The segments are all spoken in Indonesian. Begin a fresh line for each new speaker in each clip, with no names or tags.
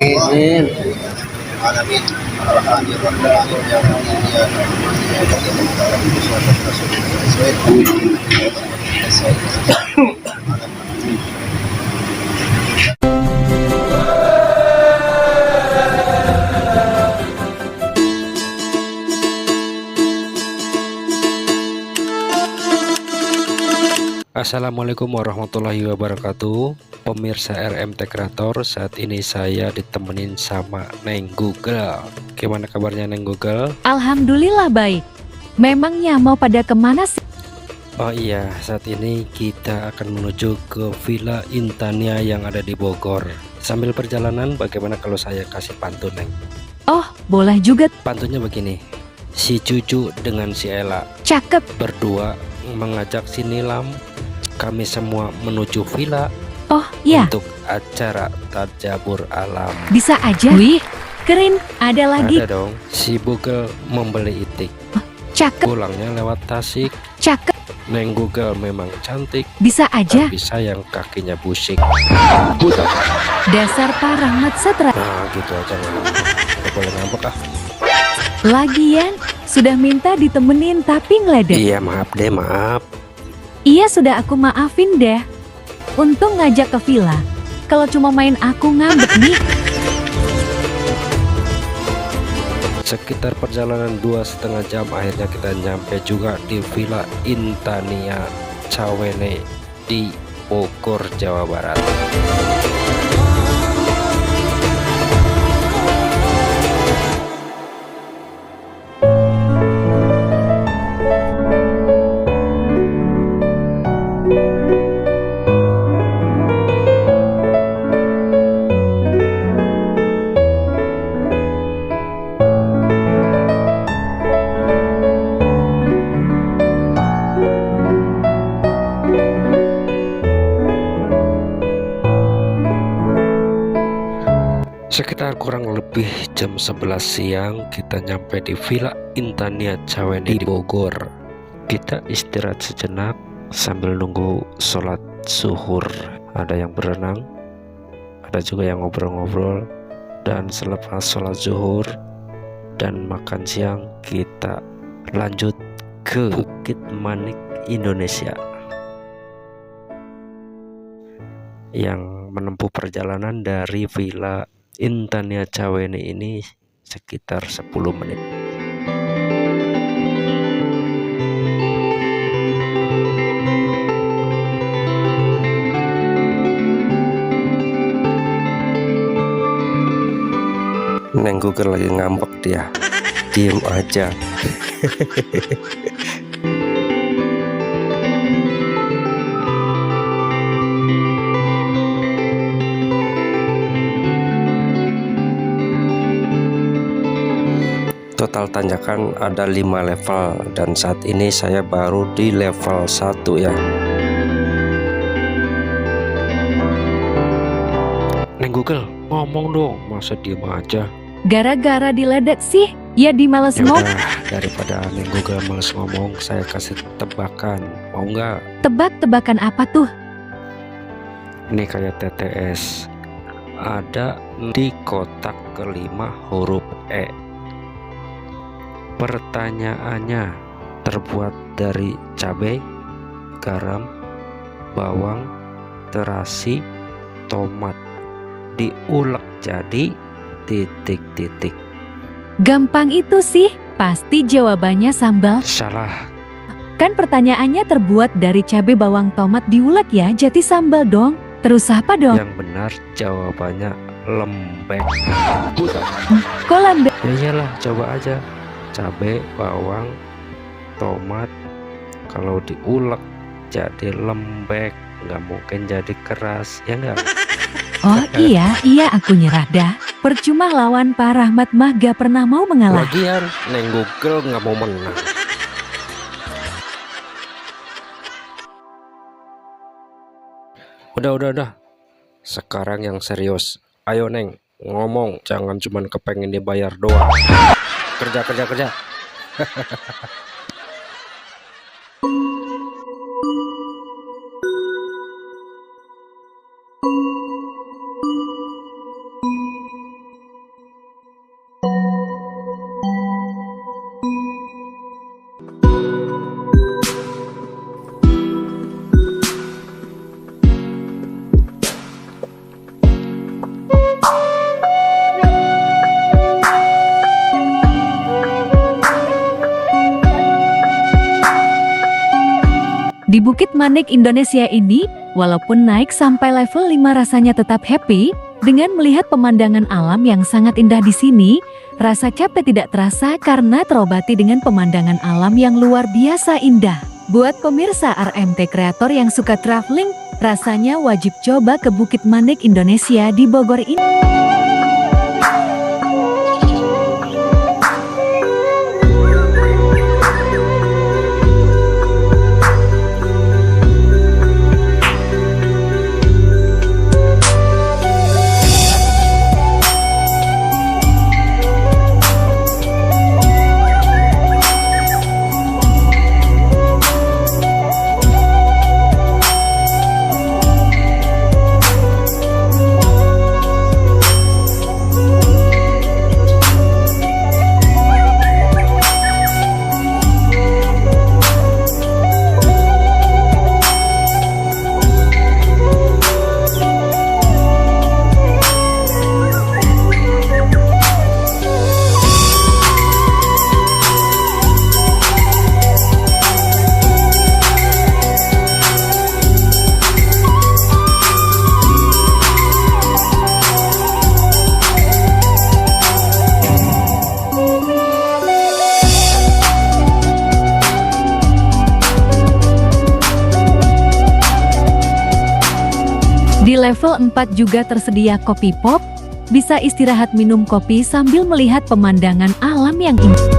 Amin.
Assalamualaikum warahmatullahi wabarakatuh, pemirsa RMT Kreator. Saat ini saya ditemenin sama Neng Google. Gimana kabarnya Neng Google?
Alhamdulillah baik. Memangnya mau pada kemana sih?
Oh iya, saat ini kita akan menuju ke Villa Intania yang ada di Bogor. Sambil perjalanan, bagaimana kalau saya kasih pantun, Neng?
Oh, boleh juga.
Pantunnya begini, si Cucu dengan si Ella
Cakep.
berdua mengajak si Nilam, kami semua menuju villa
Oh, iya.
untuk acara tajabur alam.
Bisa aja. Wih, keren. Ada lagi.
Ada dong, si Google membeli itik,
Cakep.
pulangnya lewat Tasik.
Cakep.
Neng Google memang cantik,
Bisa aja.
tapi sayang kakinya busik.
Dasar Rahmat Setra.
Nah gitu aja, nggak boleh ngambek ah.
Lagian, sudah minta ditemenin tapi ngeledek.
Iya maaf deh, maaf.
Iya sudah aku maafin deh. Untung ngajak ke villa. Kalau cuma main aku ngambek nih.
Sekitar perjalanan 2,5 jam akhirnya kita nyampe juga di Villa Intania Cawene di Bogor, Jawa Barat. Sekitar kurang lebih jam 11 siang kita nyampe di Villa Intania Cawene di Bogor. Kita istirahat sejenak sambil nunggu sholat zuhur. Ada yang berenang, ada juga yang ngobrol-ngobrol. Dan selepas sholat zuhur dan makan siang, kita lanjut ke Bukit Manik, Indonesia, yang menempuh perjalanan dari Villa Intania Cawene ini sekitar 10 menit. Neng Google lagi ngambek dia, diem aja. Total tanjakan ada 5 level dan saat ini saya baru di level 1 ya. Neng Google ngomong dong, masa diem aja?
Gara-gara diledek sih. Ya di males
Ya
ngomong.
udah, daripada Neng Google males ngomong, saya kasih tebakan, mau nggak?
Tebak-tebakan apa tuh?
Ini kayak TTS, ada di kotak kelima huruf E. Pertanyaannya, terbuat dari cabai, garam, bawang, terasi, tomat, diulek jadi titik-titik.
Gampang itu sih. Pasti jawabannya sambal.
Salah.
Kan pertanyaannya terbuat dari cabai, bawang, tomat, diulek ya. Jadi sambal dong. Terus apa dong?
Yang benar jawabannya lembek.
Kok lambe?
Ya iyalah, coba aja. Cabai, bawang, tomat, kalau diulek jadi lembek, nggak mungkin jadi keras, ya nggak?
Oh iya aku nyerah dah. Percuma lawan Pak Rahmat mah gak pernah mau mengalah.
Lagian Neng Google nggak mau menang. Udah. Sekarang yang serius. Ayo Neng, ngomong, jangan cuman kepengen dibayar doang. Kerja.
Di Bukit Manik Indonesia ini, walaupun naik sampai level 5 rasanya tetap happy, dengan melihat pemandangan alam yang sangat indah di sini, rasa capek tidak terasa karena terobati dengan pemandangan alam yang luar biasa indah. Buat pemirsa RMT Kreator yang suka traveling, rasanya wajib coba ke Bukit Manik Indonesia di Bogor ini. Di level 4 juga tersedia kopi pop, bisa istirahat minum kopi sambil melihat pemandangan alam yang indah.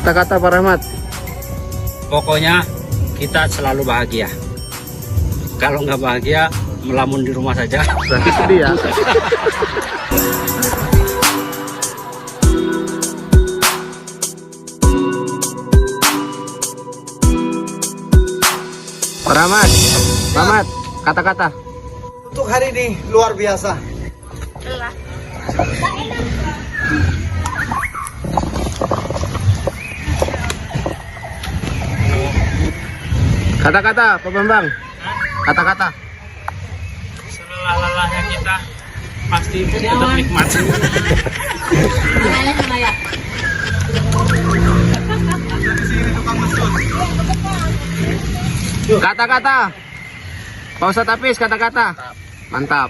Kata-kata Pak Rahmat.
Pokoknya kita selalu bahagia. Kalau nggak bahagia, melamun di rumah saja.
Berarti sedih ya. Pak Rahmat, Rahmat, kata-kata.
Untuk hari ini luar biasa.
Kata-kata, Pak Bambang. Kata-kata.
Selelah-lelahnya kita pasti tetap nikmat.
Kata-kata. Pak Ustadz Hafiz, kata-kata. Mantap.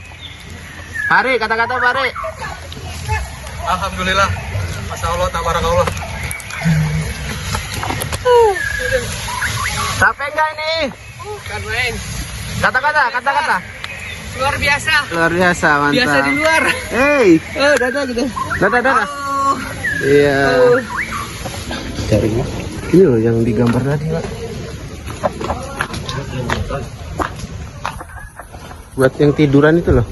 Hari, kata-kata Pak Hari.
Alhamdulillah. Masya Allah, tabarakallah.
Capek nggak ini?
Bukan main.
Kata-kata, kata-kata.
Luar biasa.
Luar biasa, mantap.
Biasa di luar.
Hey,
Oh, dadah gitu.
dadah. Iya.
Jaringnya.
Ini loh yang digambar tadi, Pak. Buat yang tiduran itu loh.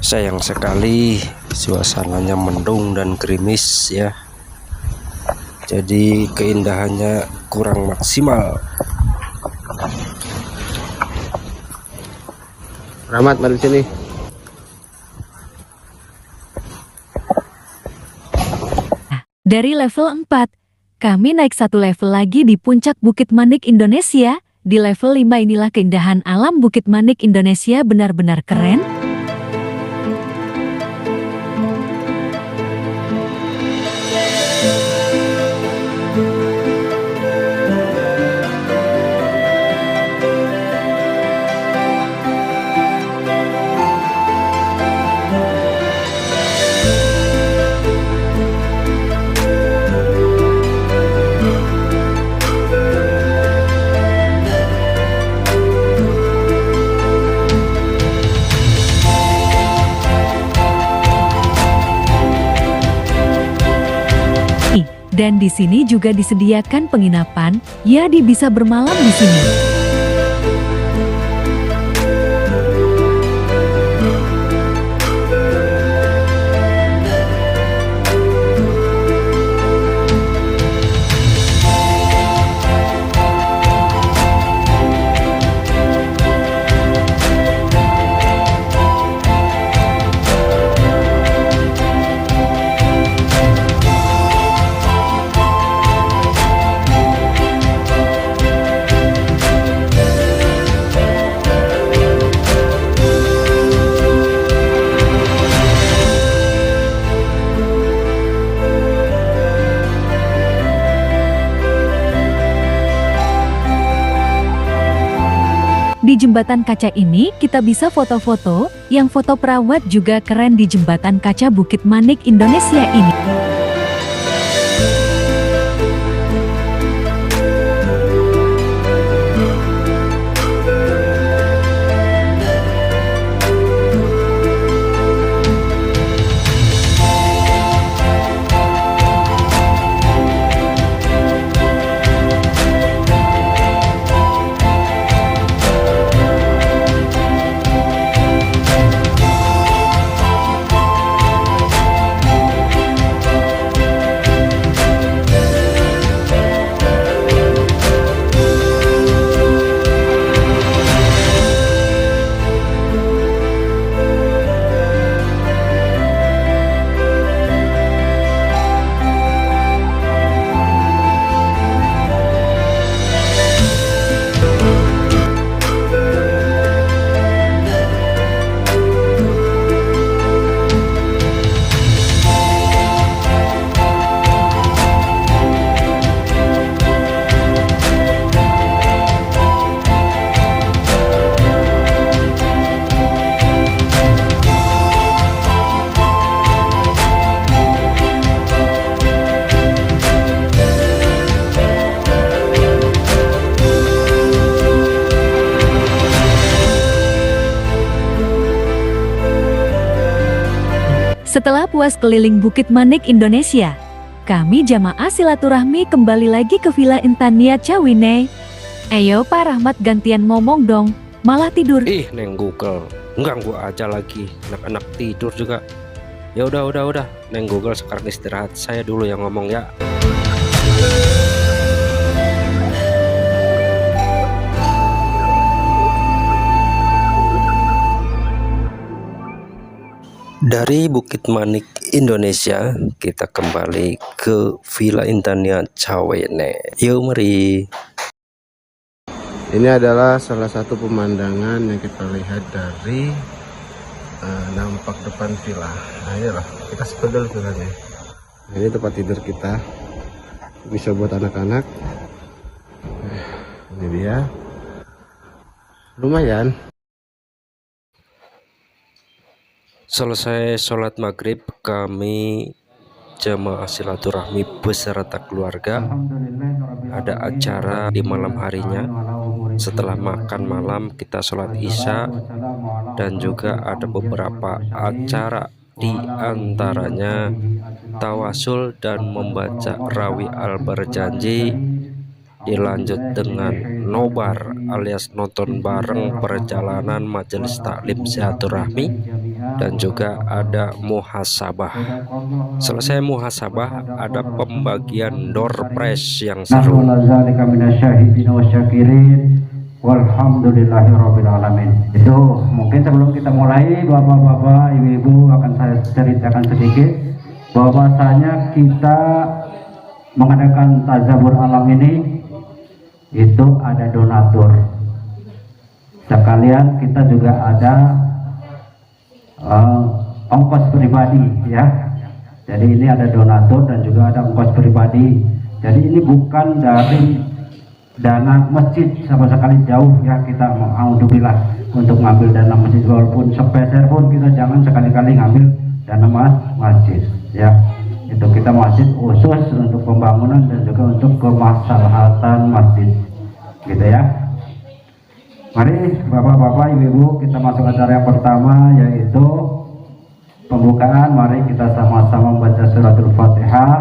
Sayang sekali suasananya mendung dan gerimis ya. Jadi keindahannya kurang maksimal.
Rahmat, mari sini.
Dari level 4, kami naik satu level lagi di puncak Bukit Manik Indonesia. Di level 5 inilah keindahan alam Bukit Manik Indonesia benar-benar keren. Dan di sini juga disediakan penginapan, jadi bisa bermalam di sini. Di jembatan kaca ini kita bisa foto-foto, yang foto perawat juga keren di jembatan kaca Bukit Manik Indonesia ini. Setelah puas keliling Bukit Manik Indonesia, kami jamaah silaturahmi kembali lagi ke Villa Intania Cawineh. Ayo Pak Rahmat gantian ngomong dong, malah tidur.
Ih, Neng Google, ganggu aja lagi, anak-anak tidur juga. Ya udah, Neng Google sekarang istirahat, saya dulu yang ngomong ya. Dari Bukit Manik Indonesia, kita kembali ke Villa Intania Cawineh. Yuk mari.
Ini adalah salah satu pemandangan yang kita lihat dari nampak depan villa. Nah, inilah kita sepedal villanya. Nah, ini tempat tidur kita, bisa buat anak-anak. Ini dia, lumayan.
Selesai sholat maghrib, kami jamaah silaturahmi beserta keluarga ada acara di malam harinya. Setelah makan malam kita sholat isya, dan juga ada beberapa acara, di antaranya tawasul dan membaca rawi al-berjanji, dilanjut dengan nobar alias nonton bareng perjalanan majelis taklim silaturahmi, dan juga ada muhasabah. Selesai muhasabah ada pembagian door prize yang seru.
Itu mungkin sebelum kita mulai, bapak-bapak, ibu-ibu, akan saya ceritakan sedikit bahwasanya kita mengadakan tazabur alam ini itu ada donatur. Sekalian kita juga ada ongkos pribadi ya. Jadi ini ada donatur dan juga ada ongkos pribadi. Jadi ini bukan dari dana masjid sama sekali, jauh ya. Kita alhamdulillah untuk ngambil dana masjid, walaupun sepeser pun kita jangan sekali-kali ngambil dana masjid ya. Itu kita masjid khusus untuk pembangunan dan juga untuk kemaslahatan masjid gitu ya. Mari bapak-bapak, ibu-ibu, kita masuk acara yang pertama, yaitu pembukaan. Mari kita sama-sama membaca suratul Fatihah,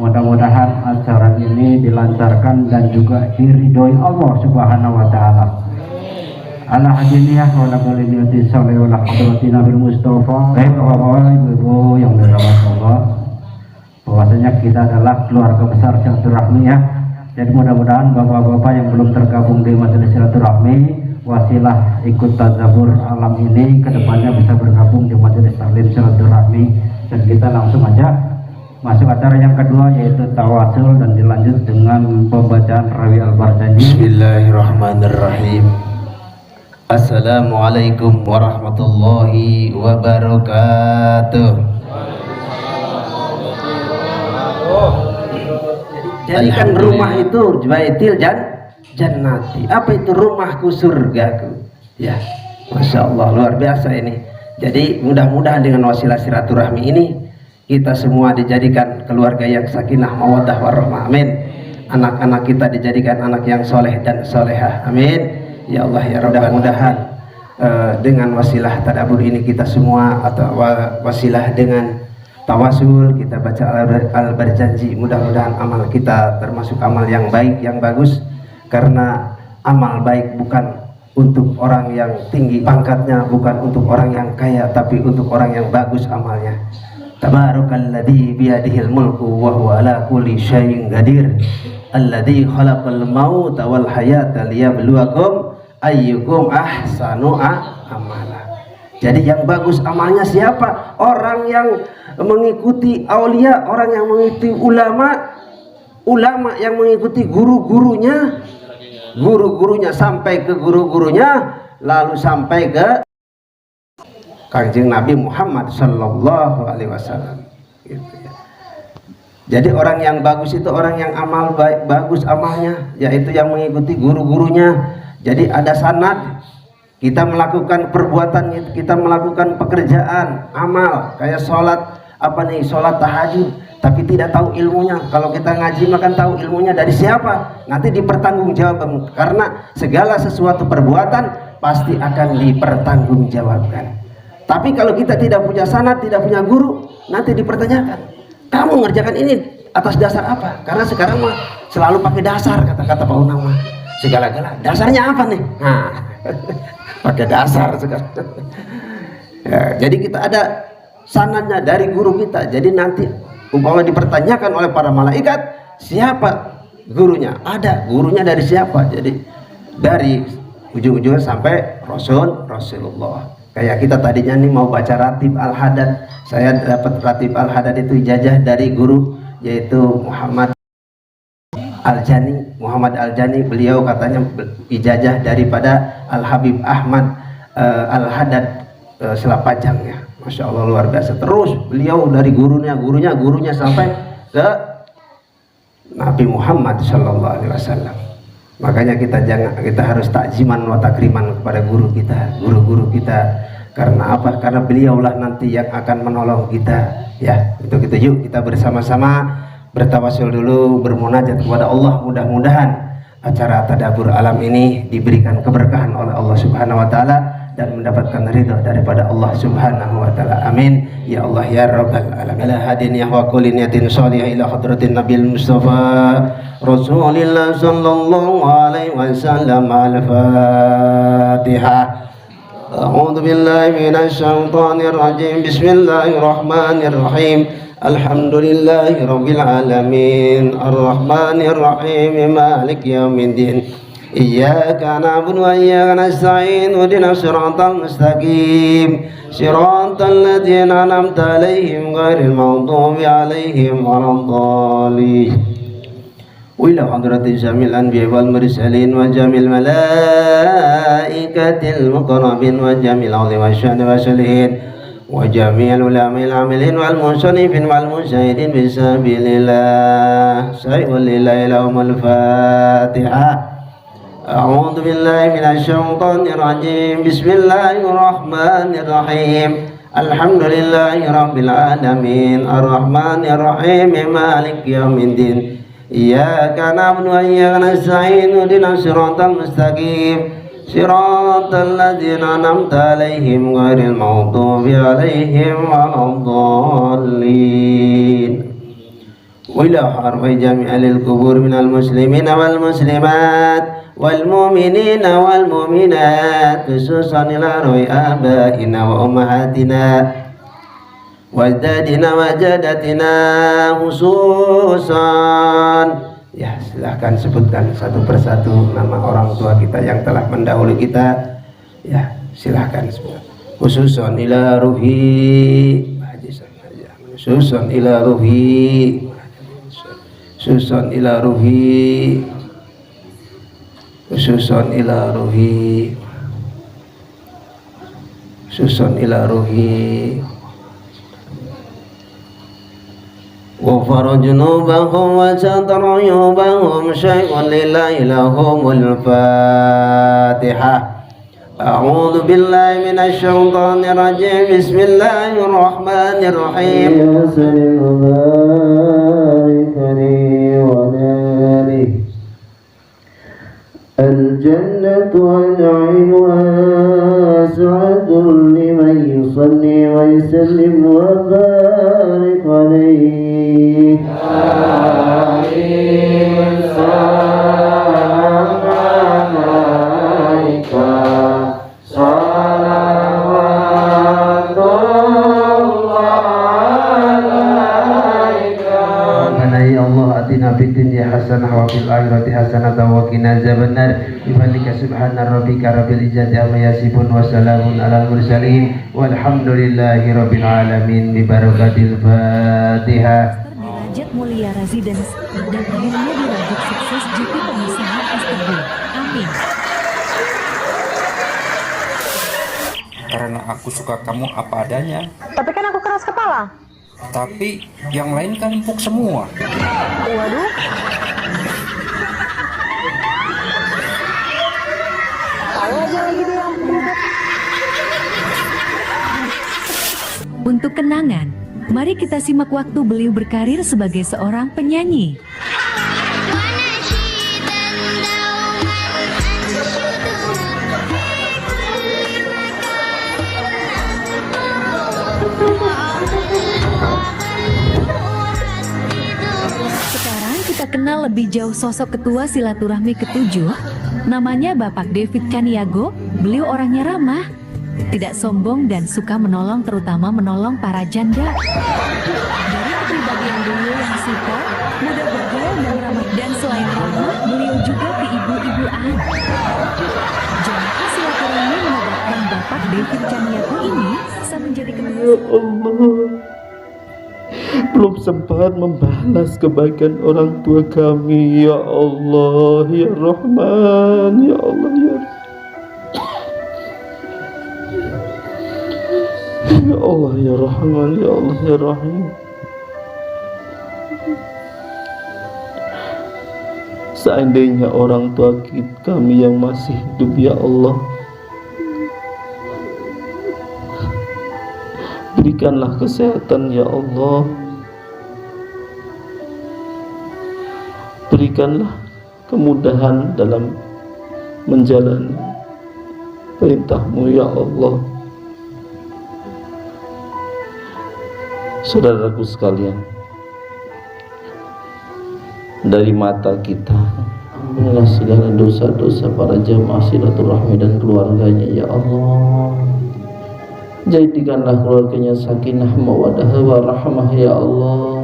Mudah-mudahan acara ini dilancarkan dan juga diridhoi Allah Subhanahu wa taala. Ala hadiniyah wa nabiyyi niyati sallallahu alaihi hadratin Nabi Mustafa. Baik Bapak Ibu yang dirahmati Allah, bahwasanya kita adalah keluarga besar silaturahmi ya. Jadi mudah-mudahan Bapak-bapak yang belum tergabung di majelis silaturahmi, wasilah ikut tadabbur alam ini kedepannya bisa bergabung di majelis taklim silaturahmi, dan kita langsung aja masuk acara yang kedua, yaitu tawasul, dan dilanjut dengan pembacaan Rawi Al-Barzanji.
Bismillahirrahmanirrahim. Assalamualaikum warahmatullahi wabarakatuh. Jadikan rumah itu baitil jannati. Apa itu? Rumahku, surgaku. Ya, Masya Allah, luar biasa ini. Jadi mudah-mudahan dengan wasilah silaturahmi ini kita semua dijadikan keluarga yang sakinah mawaddah warahmah. Amin. Anak-anak kita dijadikan anak yang soleh dan solehah. Amin. Ya Allah ya Rabb, mudah-mudahan dengan wasilah tadabbur ini kita semua, atau wasilah dengan tawasul kita baca Al-Barzanji, mudah-mudahan amal kita termasuk amal yang baik, yang bagus, karena amal baik bukan untuk orang yang tinggi pangkatnya, bukan untuk orang yang kaya, tapi untuk orang yang bagus amalnya. Tabarakalladzi biyadihil mulku wa huwa ala kulli syai'in qadir. Alladzi khalaqal mauta wal hayata liyabluwakum ayyukum ahsanu amala. Jadi yang bagus amalnya siapa? Orang yang mengikuti aulia, orang yang mengikuti ulama yang mengikuti guru-gurunya sampai ke guru-gurunya, lalu sampai ke Kanjeng Nabi Muhammad sallallahu alaihi wasallam gitu ya. Jadi orang yang bagus itu orang yang amal baik, bagus amalnya, yaitu yang mengikuti guru-gurunya. Jadi ada sanad, kita melakukan perbuatan, kita melakukan pekerjaan amal kayak sholat sholat tahajud, tapi tidak tahu ilmunya. Kalau kita ngaji makan tahu ilmunya dari siapa, nanti dipertanggungjawabkan, karena segala sesuatu perbuatan pasti akan dipertanggungjawabkan. Tapi kalau kita tidak punya sanad, tidak punya guru, nanti dipertanyakan, kamu ngerjakan ini atas dasar apa? Karena sekarang mah selalu pakai dasar, kata-kata Pak Unang mah, segala-gala dasarnya apa nih? Nah, pakai dasar sekarang. Ya, jadi kita ada sanadnya dari guru kita. Jadi nanti umpama dipertanyakan oleh para malaikat, siapa gurunya? Ada gurunya dari siapa? Jadi dari ujung-ujungnya sampai Rasulullah. Kayak kita tadinya nih mau baca Ratib Al-Hadad, saya dapat Ratib Al-Hadad itu ijazah dari guru, yaitu Muhammad Al-Jani. Beliau katanya ijazah daripada Al-Habib Ahmad Al-Hadad Selapajang ya. Masya Allah, luar biasa. Terus beliau dari gurunya sampai ke Nabi Muhammad Sallallahu Alaihi Wasallam. Makanya kita harus takziman wa takriman kepada guru kita. Karena apa? Karena beliaulah nanti yang akan menolong kita ya. Untuk itu yuk kita bersama-sama bertawasul dulu, bermunajat kepada Allah. Mudah-mudahan acara tadabbur alam ini diberikan keberkahan oleh Allah Subhanahu wa taala dan mendapatkan ridha daripada Allah Subhanahu wa taala. Amin ya Allah ya rabbal alamin. Ala hadiniyah wa kulli niyatin shalihah ila hadratin Nabil Mustafa Rasulillah sallallahu alaihi wasallam. Al-Fatihah. A'udzu billahi minasy syaithanir rajim. Bismillahirrahmanirrahim. Alhamdulillahi rabbil alamin. Arrahmanir rahim. Maliki yaumiddin. Iyyaka na'budu wa iyyaka nasta'in. Ihdinas siratal mustaqim. Siratal ladzina an'amta 'alaihim ghairil maghdubi 'alaihim waladdallin. Wila hadratil jamil anbiya wal mursalin wa jamil malaikatil muqarrabin wa jamil awli wa syahdi wa salihin wa jamil ulamil amilin wal musannifin wal musyahidin bisabilillah sayyidul lillahi lahumul fatihah. A'udzu billahi minasy syaithanir rajim. Bismillahirrahmanirrahim. Alhamdulillahi rabbil alamin. Arrahmanir rahim. Maliki yaumiddin. Iyyaka na'budu wa iyyaka nasta'in. Ihdinas siratal mustaqim. Siratal ladzina an'amta 'alaihim ghairil maghdubi 'alaihim waladdallin. arwah jami'il kubur minal muslimin wal muslimat wal mu'minina wal mu'minat, khususan ila arwah abaina wa ummahatina wajdadina wajadatina khususan. Ya, silahkan sebutkan satu persatu nama orang tua kita yang telah mendahului kita. Ya, silahkan sebut. Khususan ila ruhi, khususan ila ruhi, khususan ila ruhi, khususan ila ruhi, khususan ila ruhi. غفر جنوبهم وستر عيوبهم شيء لله لهم الفاتحة. أعوذ بالله من الشيطان الرجيم. بسم الله الرحمن الرحيم. يا سلام بارك لي ونالي الجنة ونعيمها سعد لمن يصلي ويسلم وبارك عليه. Hasanah wa fil akhirati hasanah wa qina azabannar. Bifadlika subhana rabbika rabbil izzati amma yasifun wa salamun alal mursalin walhamdulillahi rabbil alamin. Bi barakatil Fatihah.
Derajat mulia residence dan akhirnya dirajut sukses jadi pengusaha STB. Amin.
Karena aku suka kamu apa adanya.
Tapi kan aku keras kepala.
Tapi yang lain kan empuk semua.
Waduh. Ayo aja lagi deh yang empuk.
Untuk kenangan, mari kita simak waktu beliau berkarir sebagai seorang penyanyi. Sekarang kita kenal lebih jauh sosok ketua silaturahmi ke-7. Namanya Bapak David Caniago. Beliau orangnya ramah, tidak sombong dan suka menolong, terutama menolong para janda. Dari kepribadian beliau yang simpel, mudah bergaul dan ramah, dan selain ramah, beliau juga keibu-ibuan. Jamaah silaturahmi menetapkan Bapak David Caniago ini bisa menjadi ketua.
Belum sempat membalas kebaikan orang tua kami. Ya Allah, ya Rahman, ya Allah, ya Ya Allah, ya Rahman, ya Allah, ya Rahim. Seandainya orang tua kami yang masih hidup, ya Allah, berikanlah kesehatan, ya Allah. Berikanlah kemudahan dalam menjalani perintah-Mu, ya Allah. Saudaraku sekalian, dari mata kita ampunilah segala dosa-dosa para jamaah silaturahmi dan keluarganya, ya Allah. Jadikanlah keluarganya sakinah mawaddah warahmah, ya Allah.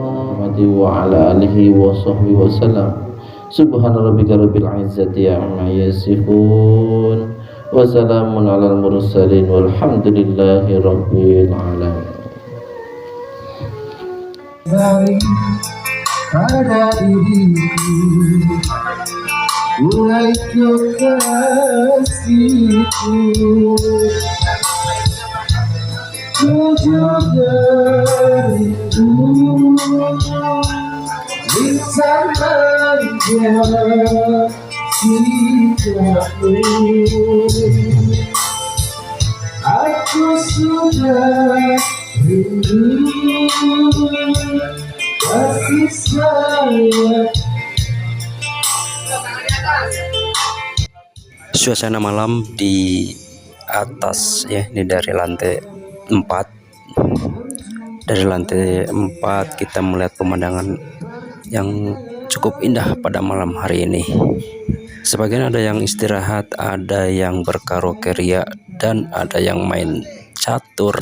Wa ala alihi wa sahbihi wa sallam. Subhana rabbika rabbil izzati amma yasifun wa salamun alal mursalin walhamdulillahi rabbil alamin. Pada diriku mulai kekasihku, jujur dariku bisa menjaga sikapmu. Aku sudah rindu kasih sayang.
Suasana malam di atas ya, ini dari lantai 4. Dari lantai 4 kita melihat pemandangan yang cukup indah pada malam hari ini. Sebagian ada yang istirahat, ada yang berkaraoke ria, dan ada yang main catur.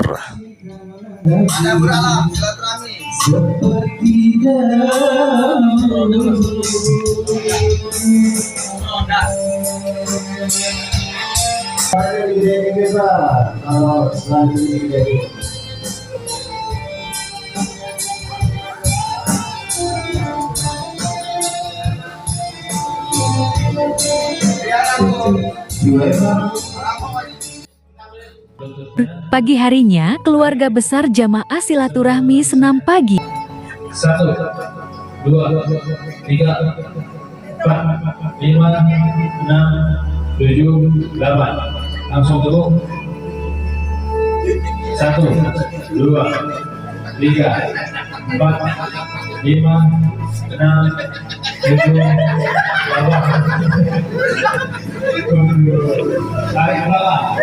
Pagi harinya, keluarga besar jamaah silaturahmi senam pagi.
1, 2, 3, 4, 5, 6, 7, 8. Langsung turun. 1, 2, 3, 4, 5, 6, 7, 8. Tarik bawah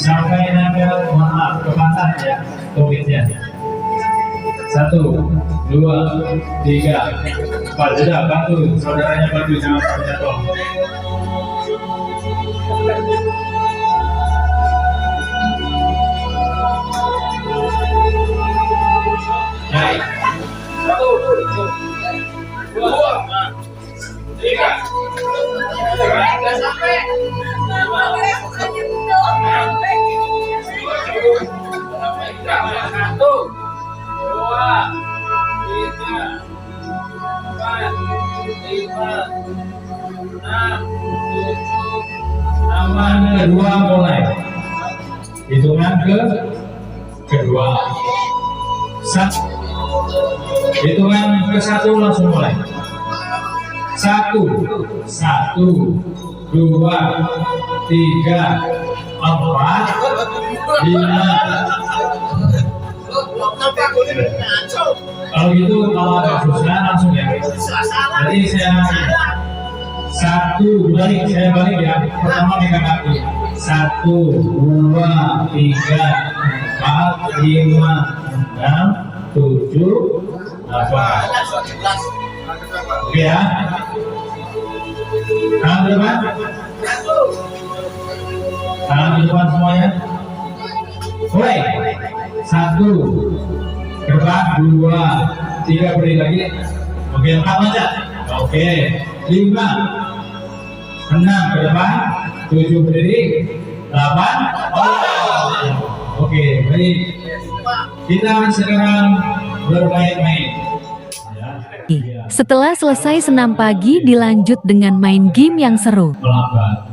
sampai nada maaf kepasang ya tulisnya. 1, 2, 3, 4. Sudah, bantu saudaranya, bantu jangan sampai jatuh. Naik. 1, 2, 3. Nggak sampai. 2, mulai. Hitungan kedua. 1. Hitungan ke-1 langsung mulai. 1, 2, 3, 4, 5. Kalau gitu, kalau agak susah langsung ya. Jadi saya balik ya. Pertama megang kaki. 1, 2, 3, 4, 5, 6, 7, 8. Oke ya. Tangan ke depan. Tangan ke depan semuanya. Mulai. 1, ke depan, 2, 3, berdiri lagi. Oke, 4 aja. Oke, 5, 6 ke depan, 7 berdiri, 8. Oke, baik. Kita sekarang bermain-main.
Setelah selesai senam pagi, dilanjut dengan main game yang seru.
Melambat.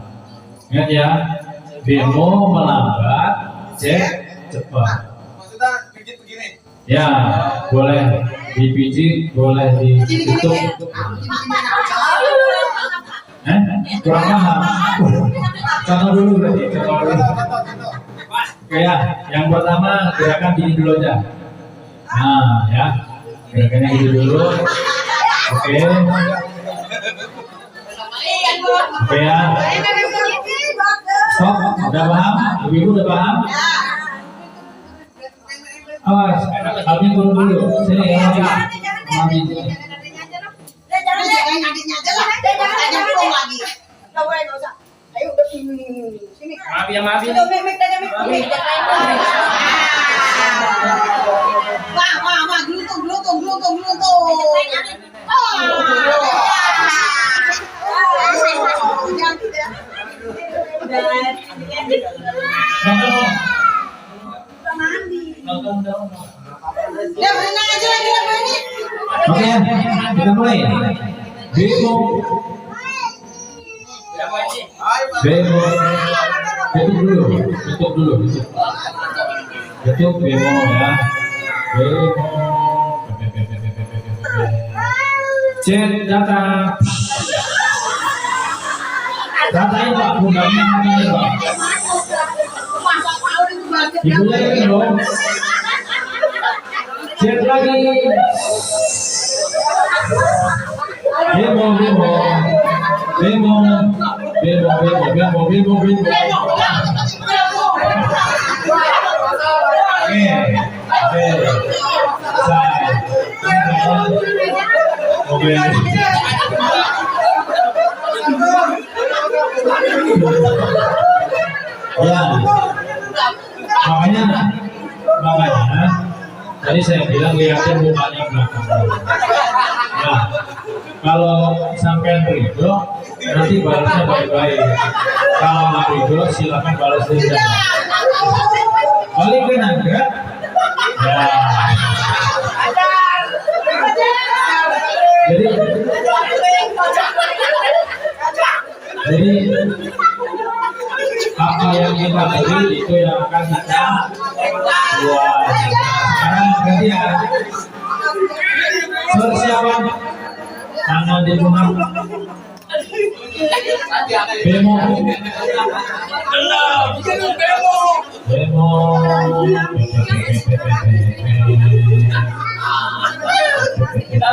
Ingat ya, demo melambat, cek cepat.
Maksudnya pijit begini?
Ya, boleh dipijit, boleh ditutup. Kurang paham. Contoh dulu berarti, contoh dulu. Oke ya, yang pertama gerakan gini dulu aja. Nah ya, gerakannya gini dulu. Oke. Oke ya. Stop, udah paham? Ibu udah paham? Awas, Alvin turun dulu. Sini ya, Alvin.
Maaf ya, maaf ya.
Wah, gelutung.
Oke, kita mulai. Bemo. Tutup dulu. Tutup bemo ya. Bemo. Cek data. Datanya Pak, pundaknya mana Pak? Ibunya dong. Cek lagi. Bemo. Oke. Ya, makanya tadi saya bilang lihatin mukanya belakang. Nah, kalau sampai ridho, nanti balasnya baik-baik. Kalau nggak ridho, silakan balas dendam. Balik ke naga. Ya. Jadi apa yang kita beli itu yang akan kita buat. Sekarang gantian. Persiapan tangan di pundak. Bemo. Bemo. Kita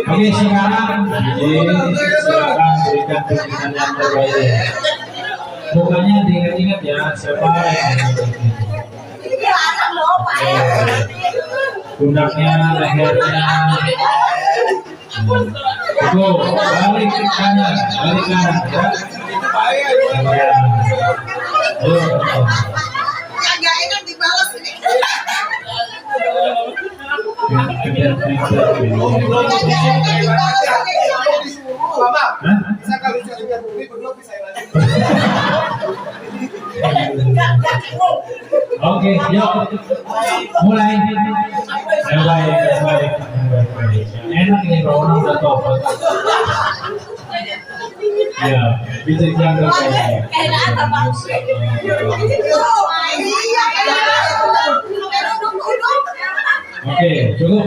Oke, sekarang silakan berikan pendidikan yang terbaik. Pokoknya diingat-ingat ya siapa yang pundaknya, lehernya. Itu balik kanan ya.
Agak enak dibalas ini.
Oke, yuk mulai. Baik. Enak ini kalau orang udah tobat. Ya, bisa yang terbaik. Oke, cukup.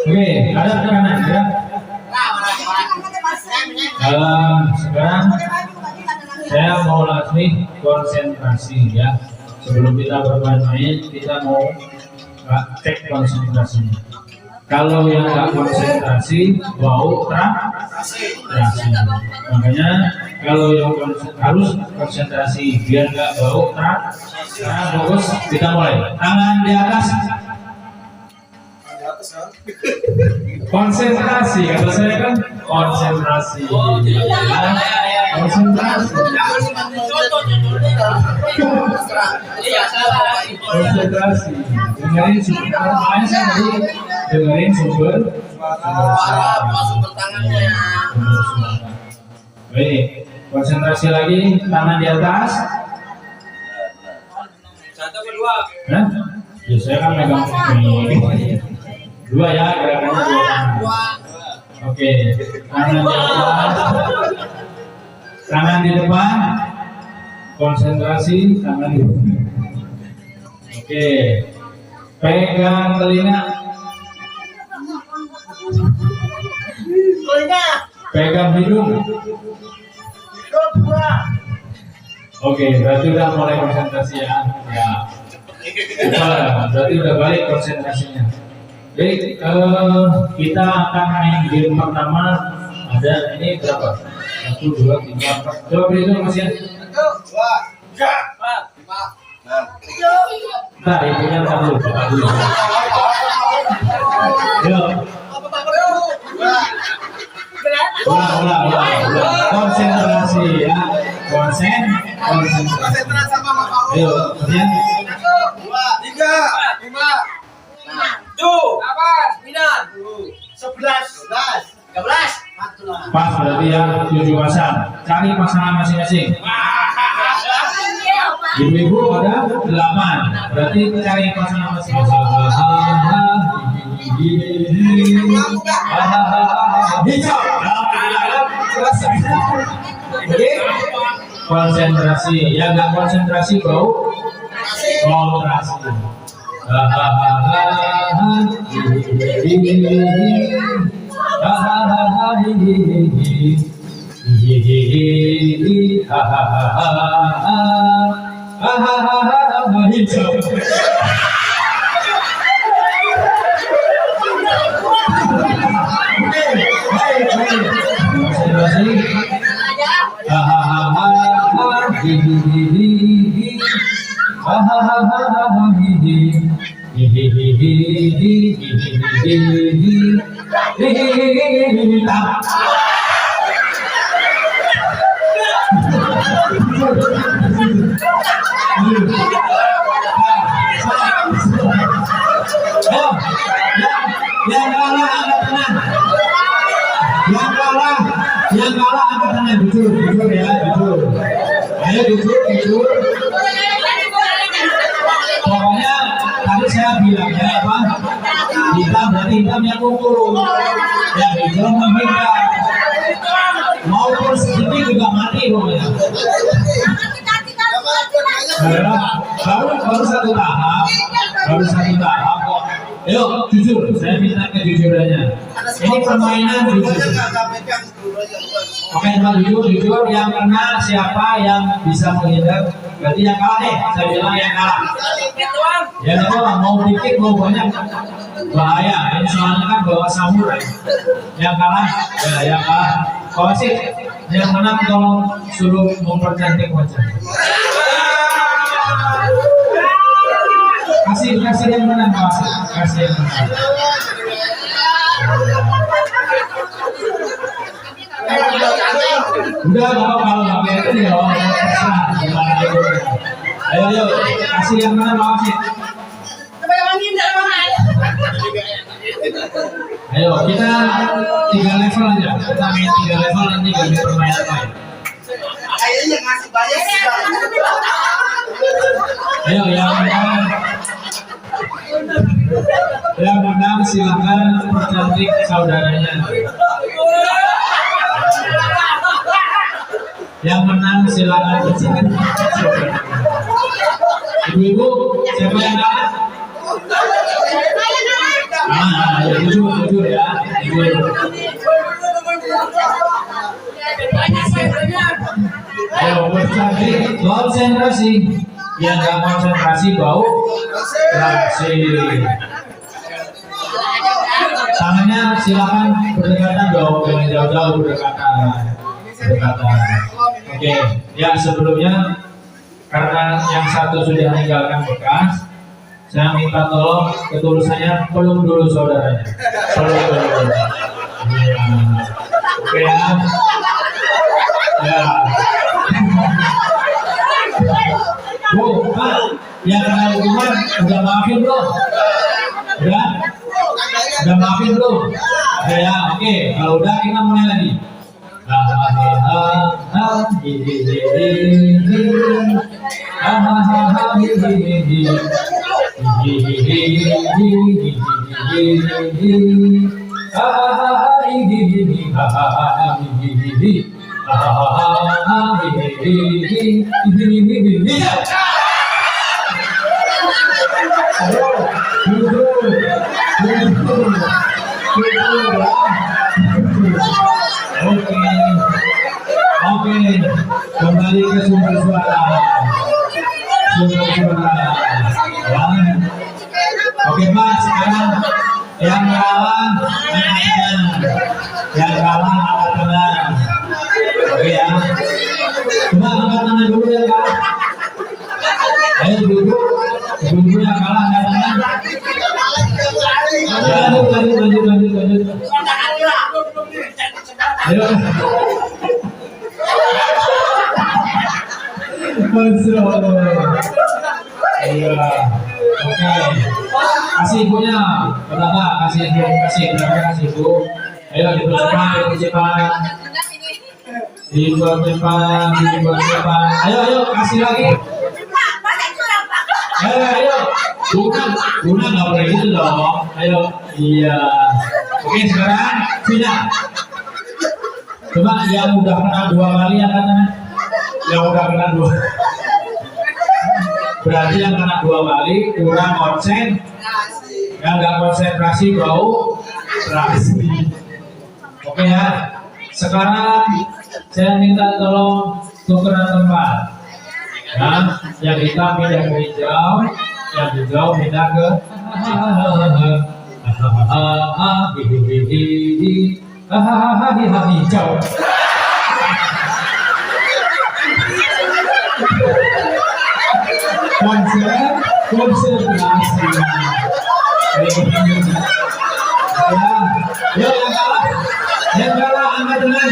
Oke, ada tekanan ya. Sekarang saya mau latih konsentrasi ya. Sebelum kita bermain, kita mau cek konsentrasi. Kalau yang nggak konsentrasi, bau terasi. Makanya kalau yang harus konsentrasi biar nggak bau terasi. Bagus, kita mulai. Tangan di atas. Konsentrasi, kata saya kan konsentrasi. Konsentrasi. Konsentrasi. Dengerin sumber. Makanya saya tadi dengerin sumber.
tangannya.
Baik, konsentrasi lagi. Tangan di atas.
Satu kedua.
Nah, ya saya kan megang ini. Dua ya, gerakannya dua. Oke, tangan di atas. Tangan di depan. Konsentrasi, tangan di depan. Oke, pegang telinga. Pegang hidung. Oke, berarti udah mulai konsentrasi ya. Ya. Berarti udah balik konsentrasinya. Baik, kita akan main game pertama. Ada ini berapa? 1, 2, 3, 4. Coba berhitung Mas ya.
1, 2, 3, 4, 5.
Nah, hitungnya dulu. Yuk. Ulah. Konsentrasi ya. Konsentrasi. Ayo, kemudian
1, 2, 3, 5, 6, 7, 8, 9, 11, 13, 14.
pas berarti ya 7 pasang. Cari pasangan masing-masing. Ibu-ibu ada 8. Berarti cari pasangan masing-masing. Hijau. Oke. Konsentrasi. Yang nggak konsentrasi bau kontrasi. Yang kalah angkat tangan, jujur ya, jujur. Ayo jujur. Pokoknya tadi saya bilangnya apa? Hitam berarti hitam yang unggul, yang hijau menghindar. Maupun sedikit juga mati pokoknya. Baru satu tahap kok. Ayo jujur, saya minta kejujurannya. Ini permainan jujur. Oke, jujur yang kena siapa yang bisa menghindar, berarti yang kalah deh. Saya bilang yang kalah. Ya kalau mau dikit mau banyak bahaya. Ini soalnya kan bawa samurai. Yang kalah, ya yang kalah. Kalau sih yang menang tolong suruh mempercantik wajah. Kasih yang menang, kasih yang menang. Udah kalau nggak beres ya, ayo kasih yang mana mau sih? Ayo kita 3 level aja, kita main 3 level nanti ganti permainan lain.
Kayaknya ngasih banyak sih.
Ayo yang menang silakan percantik saudaranya. Yang menang silakan percantik. Ibu-ibu, siapa yang kalah? Ya, jujur ya. Ibu-ibu. Ayo percantik, konsentrasi. Yang nggak konsentrasi bau reaksi. Tangannya silakan berdekatan dong, jangan jauh-jauh berdekatan. Oke, ya sebelumnya karena yang satu sudah meninggalkan bekas, saya minta tolong ketulusannya peluk dulu saudaranya. Peluk dulu. Ya. Oke ya. Ya. Bu, Pak, yang kena hukuman udah maafin belum? Udah maafin belum? Ya, oke. Kalau udah kita mulai lagi. Oke, kembali ke sumber suara. Oke Pak, sekarang yang kalah angkat tangan. Oke ya. Coba angkat tangan dulu ya Pak. Ayo duduk. Duduk yang kalah angkat tangan. Lanjut. Ayo. Iya. Oke. Kasih ibunya. Berapa? Kasih ibu. Ayo dipercepat. Ayo kasih lagi. Ayo. Guna nggak boleh gitu dong. Ayo. Iya. Oke sekarang final. Coba yang udah kena 2 kali ya kan? Yang udah kena 2. berarti yang kena 2 kali kurang konsen, yang nggak konsentrasi bau terasi. Oke ya, sekarang saya minta tolong tukeran tempat. Ya, yang hitam pindah ke hijau, yang hijau pindah ke hijau. Konsentrasi. Ya, yang kalah angkat tangan.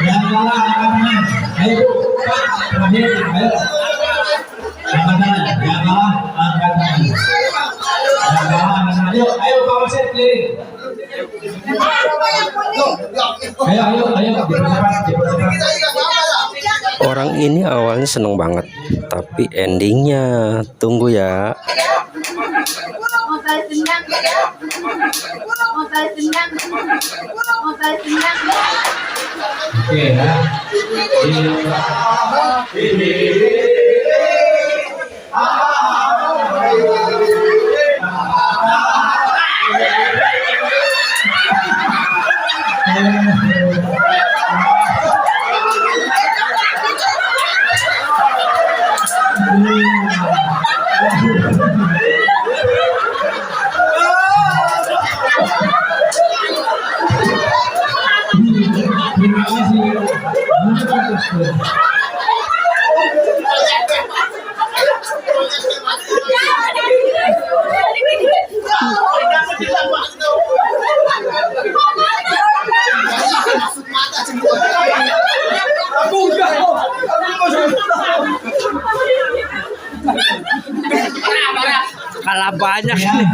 Yang kalah angkat tangan. Ayo Bu, Pak, terakhir, ayo. Angkat tangan, yang kalah angkat tangan. Yang kalah angkat tangan. Ayo Pak Wasit keliling. Ayo, dipercepat.
Orang ini awalnya seneng banget, tapi endingnya tunggu ya.
Oke ya. Terima kasih.
Kalah banyak
ya.
nih.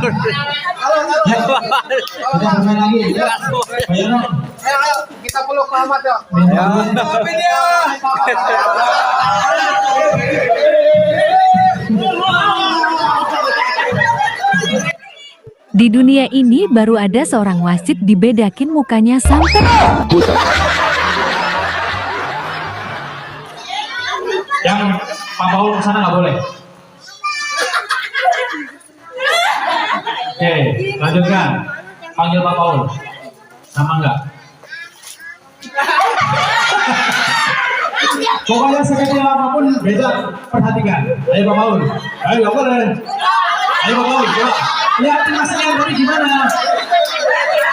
Kita main lagi.
Ayo, kita peluk Muhammad yuk.
Di dunia ini baru ada seorang wasit dibedakin mukanya sampai
Buta.
Yang Pak Paul kesana nggak boleh. Oke, lanjutkan. Panggil Pak Paul. Sama enggak? Pokoknya sekecil apapun beda, perhatikan. Ayo Pak Paul. Ayo nggak boleh. Ayo Pak Paul, coba. Lihatin masnya yang tadi gimana.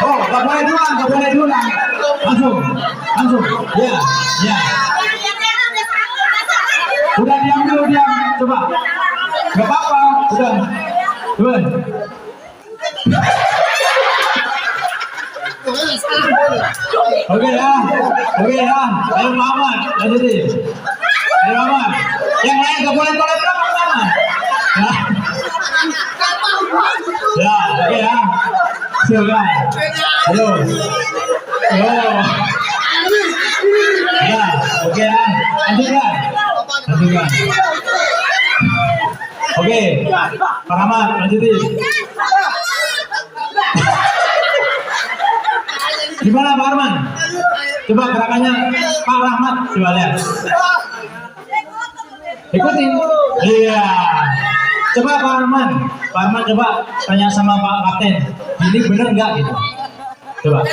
Oh, nggak boleh dulang, nggak boleh dulang. Langsung. Ya. Udah diam dulu, diam. Coba. Gak apa-apa, udah. Oke ya. Ayo Muhammad, lanjutin. Ayo Muhammad. Yang lain gak boleh tolak Muhammad. Ya, oke ya. Silakan. Ayo. Ya, oke ya. Lanjutkan. Oke, Pak Rahmat, lanjutin. Gimana Pak Arman? Coba gerakannya Pak Rahmat, coba lihat. Ikutin. Iya. Coba Pak Arman coba tanya sama Pak Kapten, ini bener nggak gitu? Coba.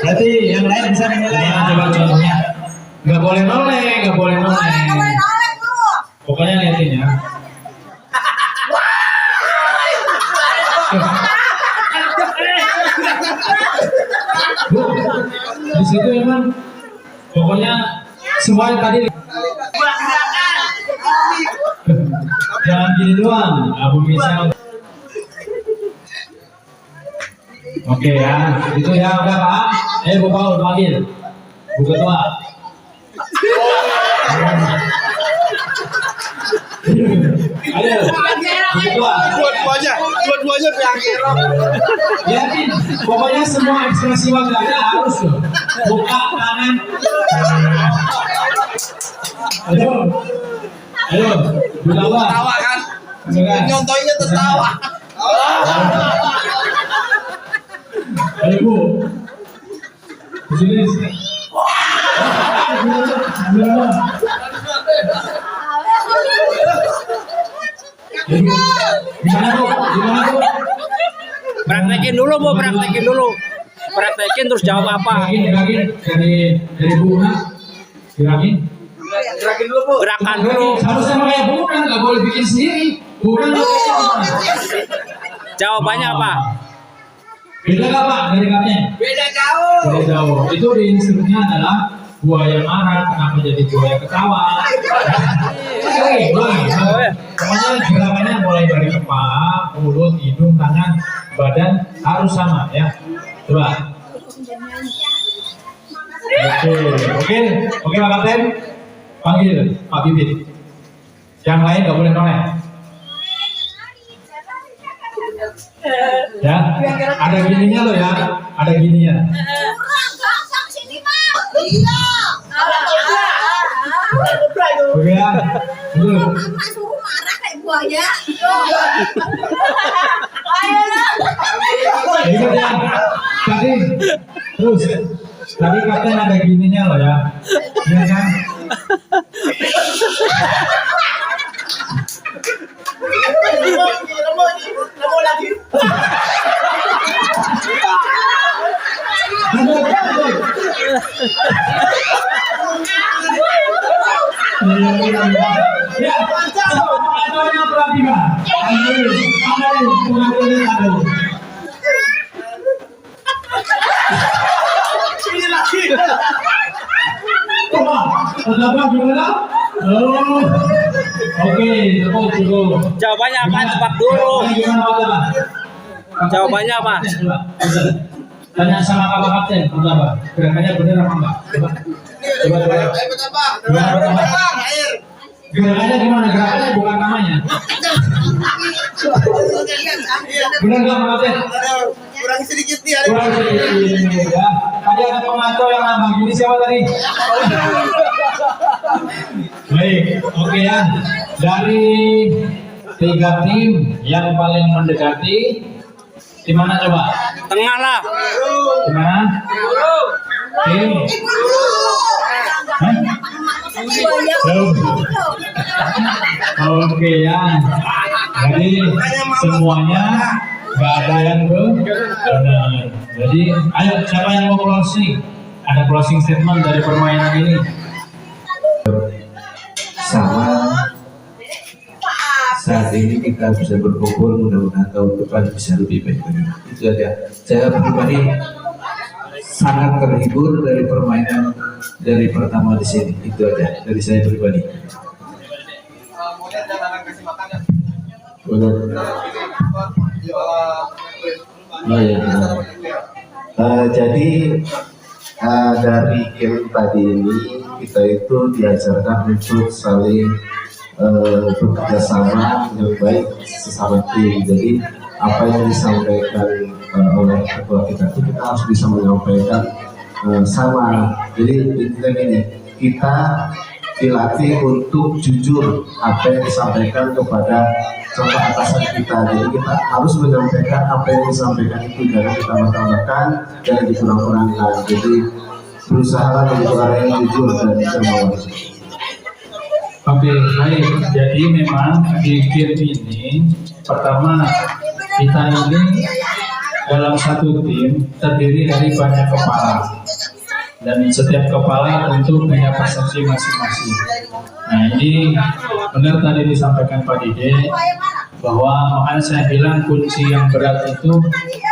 Berarti yang lain bisa menilai. Coba contohnya. Nggak boleh noleh. Pokoknya liatin ya. Bu, di situ emang pokoknya semua yang tadi jangan gini doang, aku bisa. Oke ya, itu ya udah Pak. Bu Paul panggil Bu Ketua. Ayo, Bu Ketua. Dua-duanya biang. Yakin, pokoknya semua ekspresi wajahnya harus loh. Buka tangan. Ayo, tertawa kan? Nyontoinnya tertawa. Ayo Bu. Di sini. Gimana Bu? Gimana Bu?
Praktekin dulu Bu, praktekin dulu. Praktekin terus jawab apa?
Gerakin dari Bu Una. Gerakin.
Gerakin dulu Bu. Gerakan dulu.
Harus sama kayak Bu kan nggak boleh bikin sendiri. Bu kan
Jawabannya apa?
beda nggak Pak dari kapten?
Beda jauh.
Beda jauh. Itu di instruknya adalah buaya marah kenapa jadi buaya ketawa. Pokoknya gerakannya mulai dari kepala, mulut, hidung, tangan, badan harus sama ya. Coba. Oke Pak Kapten. Panggil Pak Bibit. Yang lain nggak boleh noleh. Ya, ada gininya loh ya, ada gininya. Oke ya, dulu.
Suruh marah kayak buaya.
Ingat ya, tadi kapten ada gininya loh ya, ya kan? Ya, pengacaranya perhatikan. Apa gimana? Oh, oke, cukup.
Jawabannya apa? Tebak dulu. Jawabannya apa?
Tanya sama kakak kapten, apa? Gerakannya benar apa enggak? Coba. Gerakannya gimana? Gerakannya bukan namanya. Benar nggak Pak Kapten?
Kurang sedikit nih.
Kurang sedikit ya. Tadi ada pemantau yang nambah gini siapa tadi? Baik, oke ya. Dari 3 tim yang paling mendekati, di mana coba?
Tengah lah.
Di mana? Tim. Hah? Oke ya. Jadi semuanya nggak ada yang benar. Jadi ayo siapa yang mau closing? Ada closing statement dari permainan ini.
Sama saat ini kita bisa berkumpul, mudah-mudahan tahun depan bisa lebih baik lagi. Itu aja. Saya pribadi sangat terhibur dari permainan dari pertama di sini. Itu aja dari saya pribadi. Oh ya. Jadi dari game tadi ini kita itu diajarkan untuk saling bekerja sama yang baik sesama tim. Jadi apa yang disampaikan oleh ketua kita itu kita harus bisa menyampaikan sama. Jadi intinya gini, kita dilatih untuk jujur apa yang disampaikan kepada contoh atasan kita. Jadi kita harus menyampaikan apa yang disampaikan itu, jangan kita tambahkan dan dikurang-kurangkan. Jadi berusaha menjadi orang yang jujur dan dermawan.
Oke, baik. Jadi memang di game ini pertama kita ini dalam satu tim terdiri dari banyak kepala. Dan setiap kepala tentu punya persepsi masing-masing. Nah ini benar tadi disampaikan Pak Dide bahwa makanya saya bilang kunci yang berat itu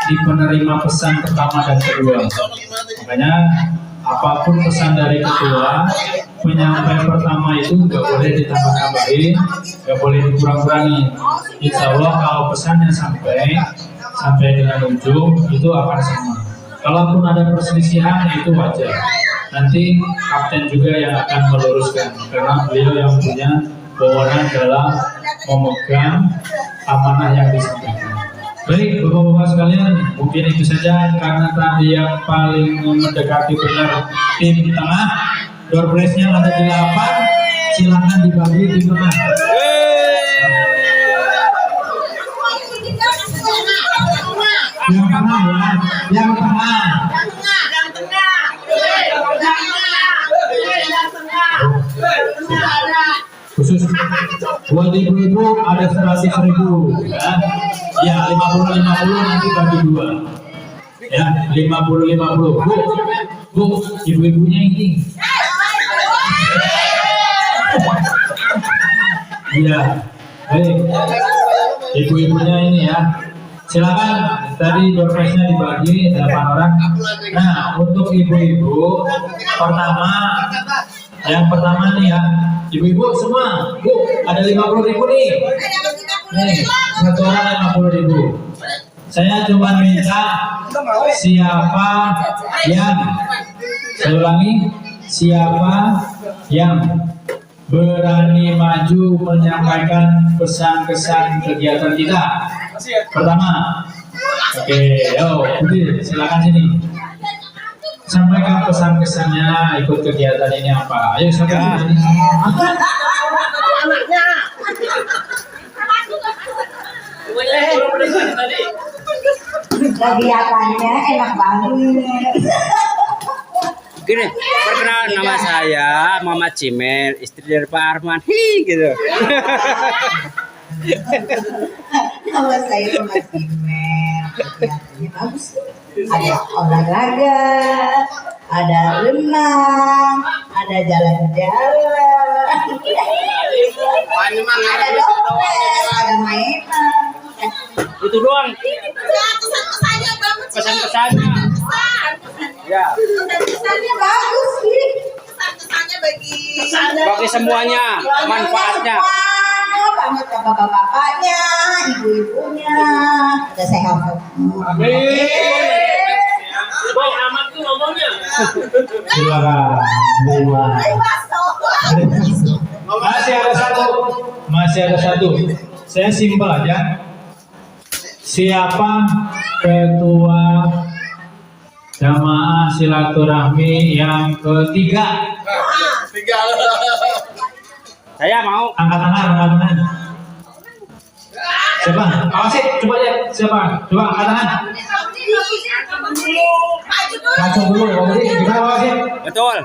di penerima pesan pertama dan kedua. Makanya apapun pesan dari ketua, penyampaian pertama itu nggak boleh ditambah-tambahin, nggak boleh dikurang-kurangin. Insya Allah kalau pesannya sampai dengan ujung itu akan sama. Kalaupun ada perselisihan itu wajar. Nanti kapten juga yang akan meluruskan karena beliau yang punya wewenang dalam memegang amanah yang disampaikan. Baik, bapak-bapak sekalian, mungkin itu saja karena tadi yang paling mendekati benar tim tengah. Door prize-nya ada 8, silakan dibagi di tengah. Yang tengah ya, yang tengah. Khusus buat ibu-ibu ada 100.000 ya. Ya 50 nanti bagi 2. Ya 50. Bu, ibu-ibunya ini. Iya, baik. Ibu-ibunya ini ya. Silakan, tadi doorprize-nya dibagi 8 orang. Nah, untuk ibu-ibu yang pertama nih ya, ibu-ibu semua, Bu, ada 50.000 nih. Nih, satu orang 50.000. Saya cuma minta siapa yang, saya ulangi, siapa yang berani maju menyampaikan pesan-kesan kegiatan kita. Pertama, oke, yo, Budi, silakan sini. Sampaikan pesan-kesannya ikut kegiatan ini apa? Ayo siapa berani?
Kegiatannya enak banget.
Gini, perkenalan, nama saya Mama Cimel, istri dari Pak Arman. Gitu.
Nama saya Mama Cimel. Kegiatannya bagus. Ada olahraga, ada renang, ada jalan-jalan, ada dongeng, ada mainan.
Itu doang.
Pesan-pesannya bagus.
Pesan-pesannya. Ya.
Pesan-pesannya bagus sih. Pesan-pesannya bagi
semuanya, manfaatnya.
Banget ke bapak-bapaknya, ibu-ibunya. Udah sehat.
Bang Ahmad tuh ngomongnya.
Silakan. Masih ada satu. Saya simpel aja. Siapa ketua jamaah silaturahmi yang ketiga?
Saya mau.
Angkat tangan. Siapa? Awasin, coba lihat siapa? Coba angkat tangan. Maju dulu, gimana awasin?
Betul.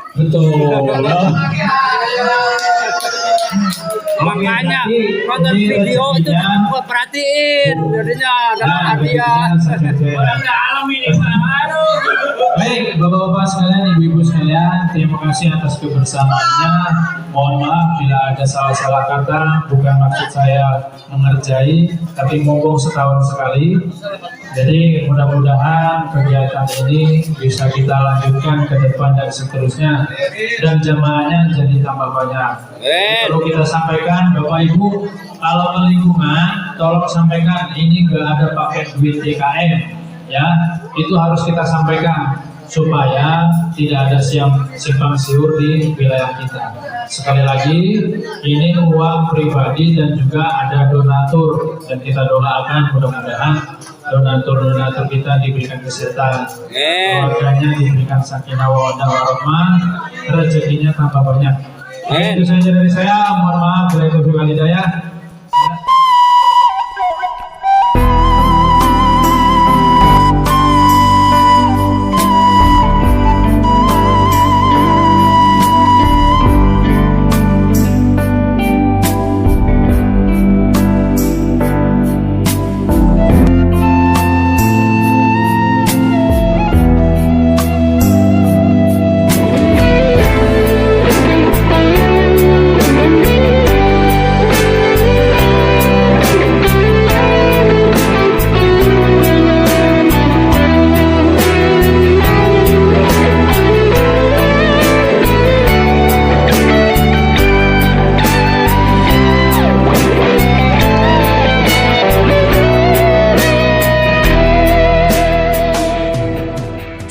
Makanya nonton video itu perhatiin, jadinya dapat hadiah.
Baik, bapak-bapak sekalian, ibu-ibu sekalian, terima kasih atas kebersamaannya. Mohon maaf bila ada salah-salah kata, bukan maksud saya mengerjai, tapi ngomong setahun sekali. Jadi mudah-mudahan kegiatan ini bisa kita lanjutkan ke depan dan seterusnya, dan jemaahnya jadi tambah banyak. Perlu kita sampaikan, Bapak Ibu, kalau ke lingkungan, tolong sampaikan ini nggak ada pakai duit DKM, ya, itu harus kita sampaikan supaya tidak ada simpang siur di wilayah kita. Sekali lagi, ini uang pribadi dan juga ada donatur, dan kita doakan mudah-mudahan donatur kita diberikan kesehatan, keluarganya diberikan sakinah mawaddah warahmah, rezekinya tambah banyak. Itu saja dari saya. Mohon maaf bila itu wal hidayah.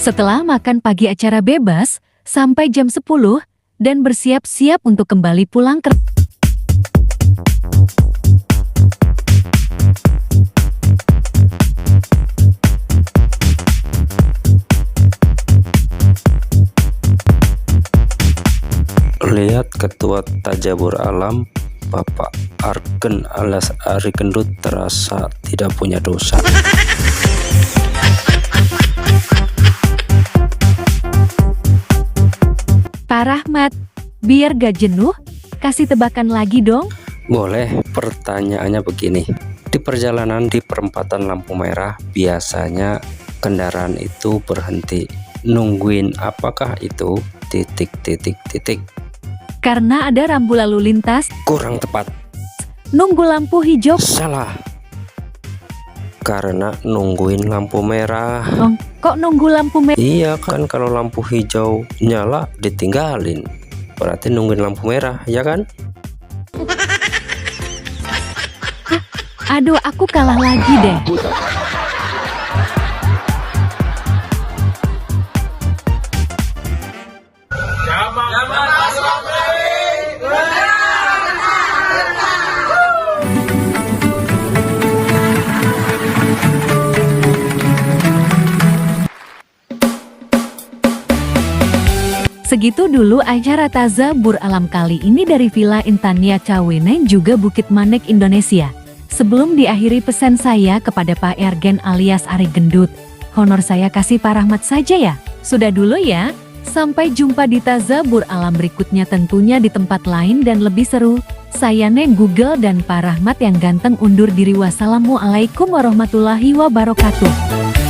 Setelah makan pagi acara bebas, sampai jam 10, dan bersiap-siap untuk kembali pulang ke...
Lihat Ketua Tajabur Alam, Bapak Arken alias Ari Kendut terasa tidak punya dosa.
Pak Rahmat, biar gak jenuh, kasih tebakan lagi dong.
Boleh, pertanyaannya begini. Di perjalanan di perempatan lampu merah, biasanya kendaraan itu berhenti. Nungguin apakah itu? Titik.
Karena ada rambu lalu lintas,
Kurang tepat.
nunggu lampu hijau.
Salah. Karena nungguin lampu merah.
Oh, kok nunggu lampu merah?
Iya kan, kalau lampu hijau nyala ditinggalin. Berarti nungguin lampu merah, ya kan?
Aduh, aku kalah lagi deh. Segitu dulu acara Tazabur Alam kali ini dari Villa Intania Cawene juga Bukit Manek, Indonesia. Sebelum diakhiri pesan saya kepada Pak Ergen alias Ari Gendut, honor saya kasih Pak Rahmat saja ya. Sudah dulu ya, sampai jumpa di Tazabur Alam berikutnya tentunya di tempat lain dan lebih seru. Saya Neng Google dan Pak Rahmat yang ganteng undur diri. Wassalamualaikum warahmatullahi wabarakatuh.